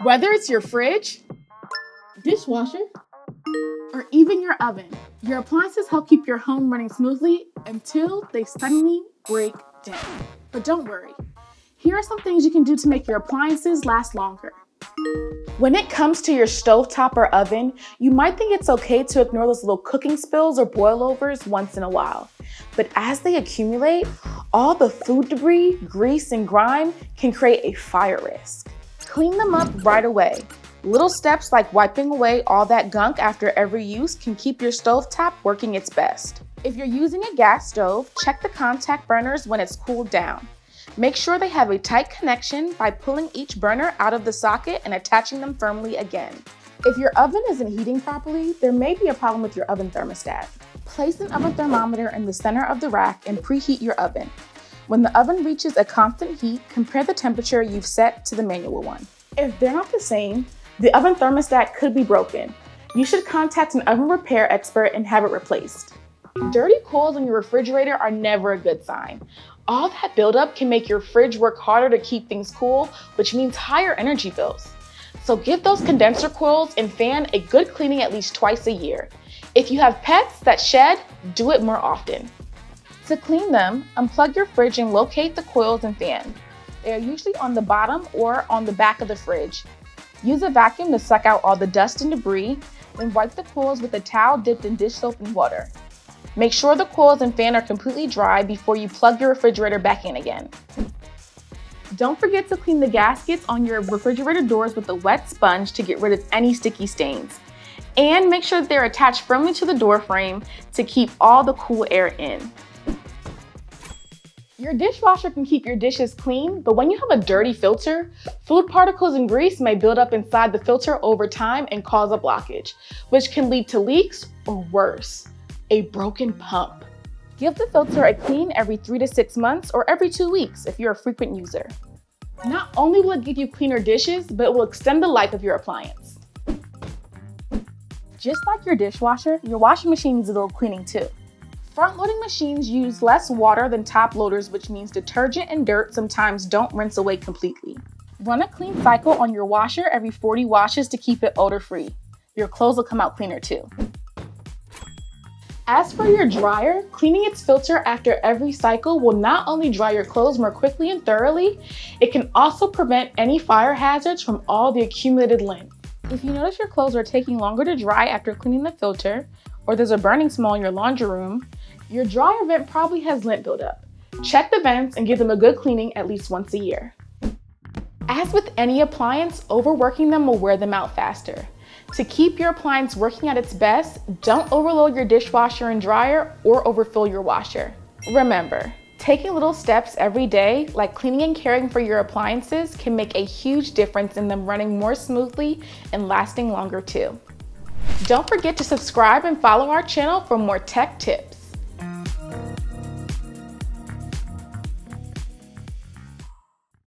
Whether it's your fridge, dishwasher, or even your oven, your appliances help keep your home running smoothly until they suddenly break down. But don't worry, here are some things you can do to make your appliances last longer. When it comes to your stovetop or oven, you might think it's okay to ignore those little cooking spills or boilovers once in a while. But as they accumulate, all the food debris, grease, and grime can create a fire risk. Clean them up right away. Little steps like wiping away all that gunk after every use can keep your stovetop working its best. If you're using a gas stove, check the contact burners when it's cooled down. Make sure they have a tight connection by pulling each burner out of the socket and attaching them firmly again. If your oven isn't heating properly, there may be a problem with your oven thermostat. Place an oven thermometer in the center of the rack and preheat your oven. When the oven reaches a constant heat, compare the temperature you've set to the manual one. If they're not the same, the oven thermostat could be broken. You should contact an oven repair expert and have it replaced. Dirty coils in your refrigerator are never a good sign. All that buildup can make your fridge work harder to keep things cool, which means higher energy bills. So give those condenser coils and fan a good cleaning at least twice a year. If you have pets that shed, do it more often. To clean them, unplug your fridge and locate the coils and fan. They are usually on the bottom or on the back of the fridge. Use a vacuum to suck out all the dust and debris, then wipe the coils with a towel dipped in dish soap and water. Make sure the coils and fan are completely dry before you plug your refrigerator back in again. Don't forget to clean the gaskets on your refrigerator doors with a wet sponge to get rid of any sticky stains. And make sure that they're attached firmly to the door frame to keep all the cool air in. Your dishwasher can keep your dishes clean, but when you have a dirty filter, food particles and grease may build up inside the filter over time and cause a blockage, which can lead to leaks or worse, a broken pump. Give the filter a clean every 3 to 6 months or every 2 weeks if you're a frequent user. Not only will it give you cleaner dishes, but it will extend the life of your appliance. Just like your dishwasher, your washing machine needs a little cleaning too. Front-loading machines use less water than top loaders, which means detergent and dirt sometimes don't rinse away completely. Run a clean cycle on your washer every 40 washes to keep it odor-free. Your clothes will come out cleaner too. As for your dryer, cleaning its filter after every cycle will not only dry your clothes more quickly and thoroughly, it can also prevent any fire hazards from all the accumulated lint. If you notice your clothes are taking longer to dry after cleaning the filter, or there's a burning smell in your laundry room, your dryer vent probably has lint buildup. Check the vents and give them a good cleaning at least once a year. As with any appliance, overworking them will wear them out faster. To keep your appliance working at its best, don't overload your dishwasher and dryer or overfill your washer. Remember, taking little steps every day, like cleaning and caring for your appliances, can make a huge difference in them running more smoothly and lasting longer too. Don't forget to subscribe and follow our channel for more tech tips.